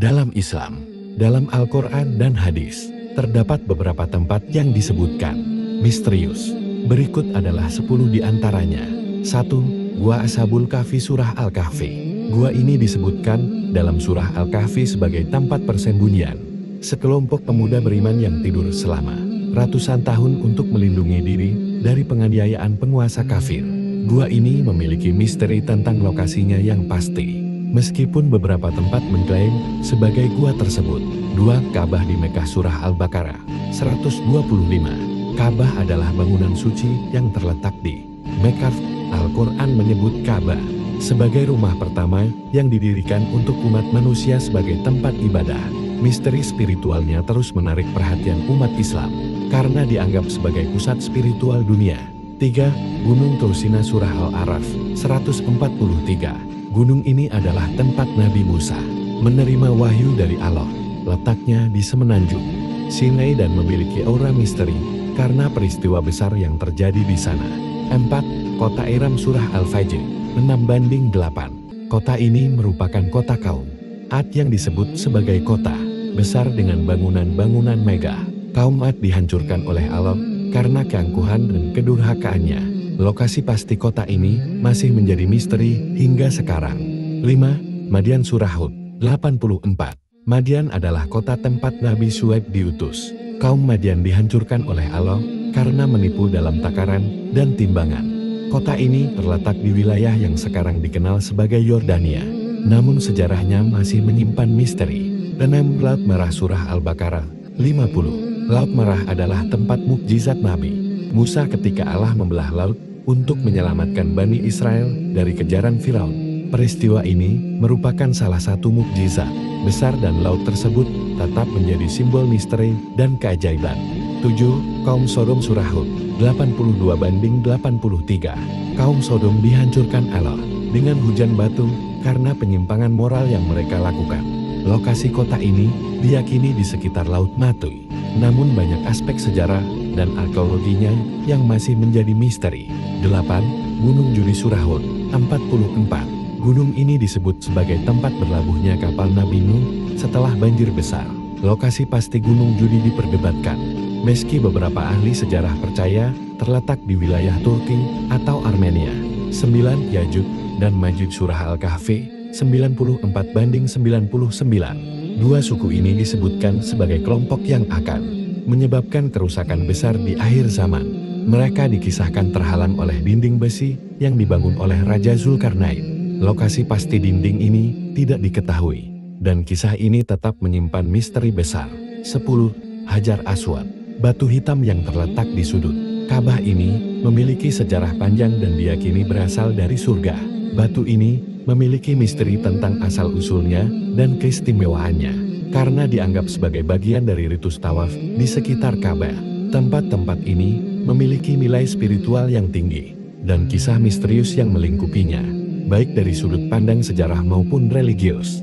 Dalam Islam, dalam Al-Quran dan hadis, terdapat beberapa tempat yang disebutkan misterius. Berikut adalah 10 di antaranya. 1. Gua Ashabul Kahfi Surah Al-Kahfi. Gua ini disebutkan dalam Surah Al-Kahfi sebagai tempat persembunyian sekelompok pemuda beriman yang tidur selama ratusan tahun untuk melindungi diri dari penganiayaan penguasa kafir. Gua ini memiliki misteri tentang lokasinya yang pasti, meskipun beberapa tempat mengklaim sebagai gua tersebut. 2. Ka'bah di Mekah Surah Al-Baqarah 125. Ka'bah adalah bangunan suci yang terletak di Mekah. Al-Quran menyebut Ka'bah sebagai rumah pertama yang didirikan untuk umat manusia sebagai tempat ibadah. Misteri spiritualnya terus menarik perhatian umat Islam karena dianggap sebagai pusat spiritual dunia. 3. Gunung Tursina Surah Al-A'raf 143. Gunung ini adalah tempat Nabi Musa menerima wahyu dari Allah. Letaknya di semenanjung Sinai dan memiliki aura misteri karena peristiwa besar yang terjadi di sana. 4. Kota Iram Surah Al-Fajr 6:8. Kota ini merupakan kota kaum Ad yang disebut sebagai kota besar dengan bangunan-bangunan megah. Kaum Ad dihancurkan oleh Allah karena keangkuhan dan kedurhakaannya. Lokasi pasti kota ini masih menjadi misteri hingga sekarang. 5. Madian Surah Hud 84. Madian adalah kota tempat Nabi Syuaib diutus. Kaum Madian dihancurkan oleh Allah karena menipu dalam takaran dan timbangan. Kota ini terletak di wilayah yang sekarang dikenal sebagai Yordania, namun sejarahnya masih menyimpan misteri. 6. Laut Merah Surah Al-Baqarah 50. Laut Merah adalah tempat mukjizat Nabi Musa ketika Allah membelah laut untuk menyelamatkan Bani Israel dari kejaran Firaun. Peristiwa ini merupakan salah satu mukjizat besar dan laut tersebut tetap menjadi simbol misteri dan keajaiban. 7. Kaum Sodom Surah Hud 82:83. Kaum Sodom dihancurkan Allah dengan hujan batu karena penyimpangan moral yang mereka lakukan. Lokasi kota ini diyakini di sekitar Laut Matui, namun banyak aspek sejarah dan arkeologinya yang masih menjadi misteri. 8. Gunung Judi Surah Hud 44. Gunung ini disebut sebagai tempat berlabuhnya kapal Nabi Nuh setelah banjir besar. Lokasi pasti Gunung Judi diperdebatkan, meski beberapa ahli sejarah percaya terletak di wilayah Turki atau Armenia. 9. Ya'juj dan Ma'juj Surah Al-Kahfi 94:99. Dua suku ini disebutkan sebagai kelompok yang akan menyebabkan kerusakan besar di akhir zaman. Mereka dikisahkan terhalang oleh dinding besi yang dibangun oleh Raja Zulkarnain. Lokasi pasti dinding ini tidak diketahui, dan kisah ini tetap menyimpan misteri besar. 10. Hajar Aswad, batu hitam yang terletak di sudut Ka'bah ini memiliki sejarah panjang dan diyakini berasal dari surga. Batu ini memiliki misteri tentang asal-usulnya dan keistimewaannya, karena dianggap sebagai bagian dari ritus tawaf di sekitar Ka'bah. Tempat-tempat ini memiliki nilai spiritual yang tinggi, dan kisah misterius yang melingkupinya, baik dari sudut pandang sejarah maupun religius.